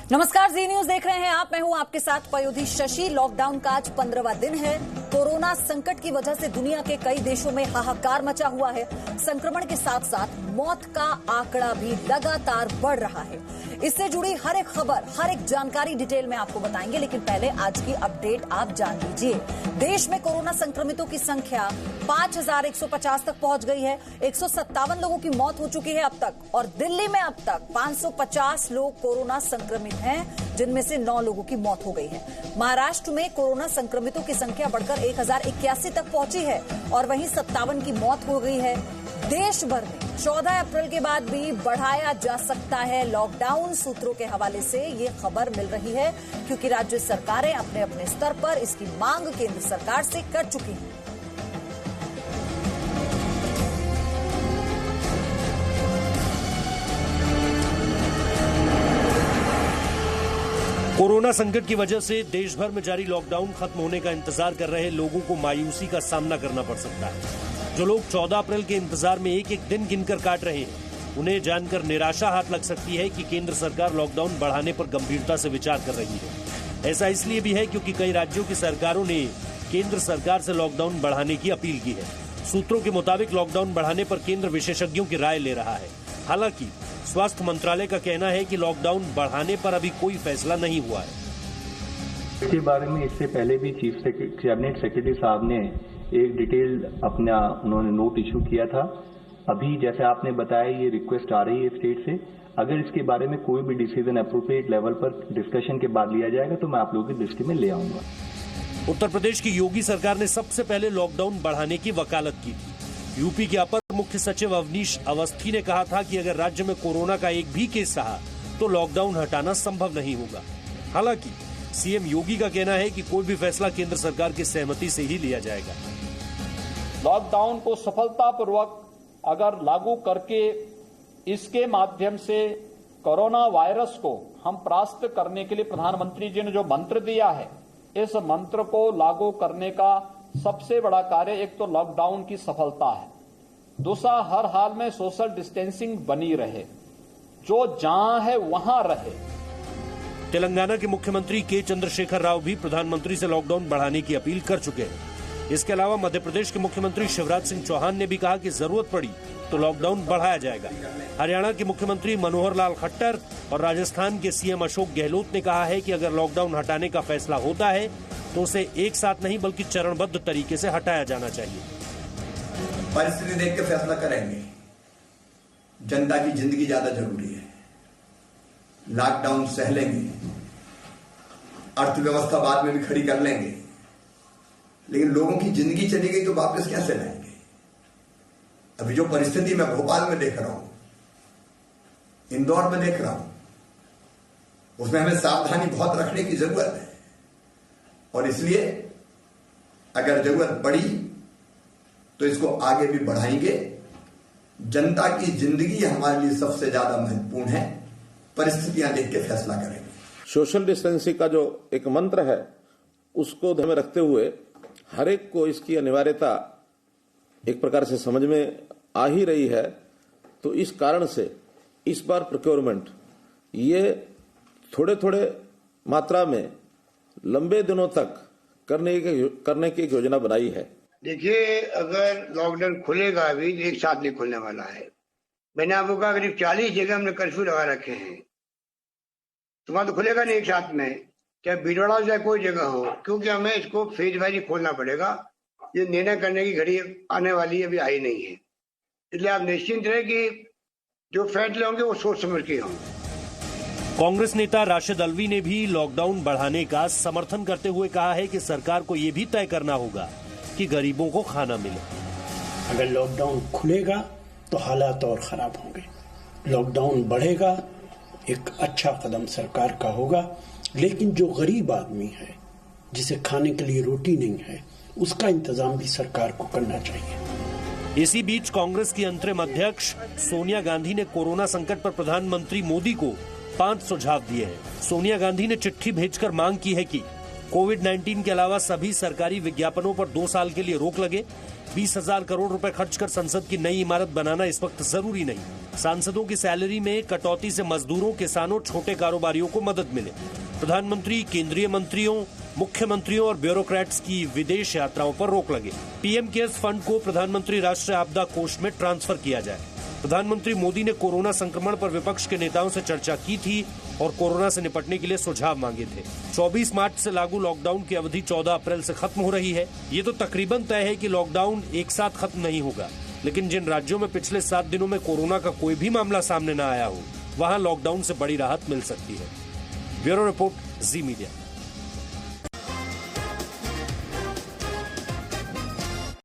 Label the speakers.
Speaker 1: नमस्कार, जी न्यूज देख रहे हैं आप। मैं हूं आपके साथ पयोधी शशि। लॉकडाउन का आज 15वां दिन है। कोरोना संकट की वजह से दुनिया के कई देशों में हाहाकार मचा हुआ है। संक्रमण के साथ साथ मौत का आंकड़ा भी लगातार बढ़ रहा है। इससे जुड़ी हर एक खबर, हर एक जानकारी डिटेल में आपको बताएंगे, लेकिन पहले आज की अपडेट आप जान लीजिए। देश में कोरोना संक्रमितों की संख्या 5150 तक पहुंच गई है। 157 लोगों की मौत हो चुकी है अब तक, और दिल्ली में अब तक 550 लोग कोरोना संक्रमित हैं, जिनमें से 9 लोगों की मौत हो गई है। महाराष्ट्र में कोरोना संक्रमितों की संख्या बढ़कर 1081 तक पहुंची है, और वहीं 57 की मौत हो गई है। देश भर में 14 अप्रैल के बाद भी बढ़ाया जा सकता है लॉकडाउन। सूत्रों के हवाले से ये खबर मिल रही है, क्योंकि राज्य सरकारें अपने अपने स्तर पर इसकी मांग केंद्र सरकार से कर चुकी हैं।
Speaker 2: कोरोना संकट की वजह से देश भर में जारी लॉकडाउन खत्म होने का इंतजार कर रहे लोगों को मायूसी का सामना करना पड़ सकता है। जो लोग 14 अप्रैल के इंतजार में एक एक दिन गिनकर काट रहे हैं, उन्हें जानकर निराशा हाथ लग सकती है कि केंद्र सरकार लॉकडाउन बढ़ाने पर गंभीरता से विचार कर रही है। ऐसा इसलिए भी है क्योंकि कई राज्यों की सरकारों ने केंद्र सरकार से लॉकडाउन बढ़ाने की अपील की है। सूत्रों के मुताबिक लॉकडाउन बढ़ाने पर केंद्र विशेषज्ञों की राय ले रहा है। हालांकि स्वास्थ्य मंत्रालय का कहना है कि लॉकडाउन बढ़ाने पर अभी कोई फैसला नहीं हुआ है।
Speaker 3: इसके बारे में इससे पहले भी चीफ कैबिनेट सेक्रेटरी साहब ने एक डिटेल अपना उन्होंने नोट इशू किया था। अभी जैसे आपने बताया, ये रिक्वेस्ट आ रही है स्टेट से। अगर इसके बारे में कोई भी डिसीजन अप्रोप्रिएट लेवल पर डिस्कशन के बाद लिया जाएगा तो मैं आप लोगों की दृष्टि में ले आऊंगा।
Speaker 2: उत्तर प्रदेश की योगी सरकार ने सबसे पहले लॉकडाउन बढ़ाने की वकालत की थी। यूपी के अपर मुख्य सचिव अवनीश अवस्थी ने कहा था कि अगर राज्य में कोरोना का एक भी केस रहा तो लॉकडाउन हटाना संभव नहीं होगा। हालांकि सीएम योगी का कहना है कि कोई भी फैसला केंद्र सरकार की सहमति से ही लिया जाएगा।
Speaker 4: लॉकडाउन को सफलतापूर्वक अगर लागू करके इसके माध्यम से कोरोना वायरस को हम परास्त करने के लिए प्रधानमंत्री जी ने जो मंत्र दिया है, इस मंत्र को लागू करने का सबसे बड़ा कार्य एक तो लॉकडाउन की सफलता है, दूसरा हर हाल में सोशल डिस्टेंसिंग बनी रहे, जो जहां है वहां रहे।
Speaker 2: तेलंगाना के मुख्यमंत्री के चंद्रशेखर राव भी प्रधानमंत्री से लॉकडाउन बढ़ाने की अपील कर चुके हैं। इसके अलावा मध्य प्रदेश के मुख्यमंत्री शिवराज सिंह चौहान ने भी कहा कि जरूरत पड़ी तो लॉकडाउन बढ़ाया जाएगा। हरियाणा के मुख्यमंत्री मनोहर लाल खट्टर और राजस्थान के सीएम अशोक गहलोत ने कहा है कि अगर लॉकडाउन हटाने का फैसला होता है तो उसे एक साथ नहीं बल्कि चरणबद्ध तरीके से हटाया जाना चाहिए।
Speaker 5: परिस्थिति देख के फैसला करेंगे। जनता की जिंदगी ज्यादा जरूरी है। लॉकडाउन सह लेंगे, अर्थव्यवस्था बाद में भी खड़ी कर लेंगे, लेकिन लोगों की जिंदगी चली गई तो वापस कैसे लाएंगे? अभी जो परिस्थिति मैं भोपाल में देख रहा हूं, इंदौर में देख रहा हूं, उसमें हमें सावधानी बहुत रखने की जरूरत है। और इसलिए अगर जरूरत पड़ी तो इसको आगे भी बढ़ाएंगे। जनता की जिंदगी हमारे लिए सबसे ज्यादा महत्वपूर्ण है। परिस्थितियां देख के फैसला करेंगे।
Speaker 6: सोशल डिस्टेंसिंग का जो एक मंत्र है, उसको ध्यान में रखते हुए हर एक को इसकी अनिवार्यता एक प्रकार से समझ में आ ही रही है। तो इस कारण से इस बार प्रोक्योरमेंट ये थोड़े थोड़े मात्रा में लंबे दिनों तक करने की एक योजना बनाई है।
Speaker 7: देखिए, अगर लॉकडाउन खुलेगा अभी एक साथ नहीं खुलने वाला है। मैंने आपको कहा करीब 40 जगह हमने कर्फ्यू लगा रखे हैं, तो वहां तो खुलेगा नहीं एक साथ में, चाहे भीड़भाड़ चाहे कोई जगह हो, क्योंकि हमें इसको फेज वाइज खोलना पड़ेगा। ये निर्णय करने की घड़ी आने वाली अभी आई नहीं है, इसलिए आप निश्चिंत रहे कि जो फैसले होंगे वो सोच समझ के होंगे।
Speaker 2: कांग्रेस नेता राशिद अल्वी ने भी लॉकडाउन बढ़ाने का समर्थन करते हुए कहा है कि सरकार को ये भी तय करना होगा कि गरीबों को खाना मिले।
Speaker 8: अगर लॉकडाउन खुलेगा तो हालात और खराब होंगे। लॉकडाउन बढ़ेगा, एक अच्छा कदम सरकार का होगा, लेकिन जो गरीब आदमी है, जिसे खाने के लिए रोटी नहीं है, उसका इंतजाम भी सरकार को करना चाहिए।
Speaker 2: इसी बीच कांग्रेस की अंतरिम अध्यक्ष सोनिया गांधी ने कोरोना संकट पर प्रधानमंत्री मोदी को 5 सुझाव दिए हैं। सोनिया गांधी ने चिट्ठी भेजकर मांग की है कि कोविड-19 के अलावा सभी सरकारी विज्ञापनों पर 2 साल के लिए रोक लगे, 20,000 करोड़ रुपए खर्च कर संसद की नई इमारत बनाना इस वक्त जरूरी नहीं। सांसदों की सैलरी में कटौती से मजदूरों, किसानों, छोटे कारोबारियों को मदद मिले। प्रधानमंत्री, केंद्रीय मंत्रियों, मुख्यमंत्रियों और ब्यूरोक्रेट्स की विदेश यात्राओं पर रोक लगे। पीएम केयर्स फंड को प्रधानमंत्री राष्ट्रीय आपदा कोष में ट्रांसफर किया जाए। प्रधानमंत्री मोदी ने कोरोना संक्रमण पर विपक्ष के नेताओं से चर्चा की थी और कोरोना से निपटने के लिए सुझाव मांगे थे। 24 मार्च से लागू लॉकडाउन की अवधि 14 अप्रैल से खत्म हो रही है। ये तो तकरीबन तय है कि लॉकडाउन एक साथ खत्म नहीं होगा, लेकिन जिन राज्यों में पिछले 7 दिनों में कोरोना का कोई भी मामला सामने न आया हो, वहां लॉकडाउन से बड़ी राहत मिल सकती है। ब्यूरो रिपोर्ट, जी मीडिया।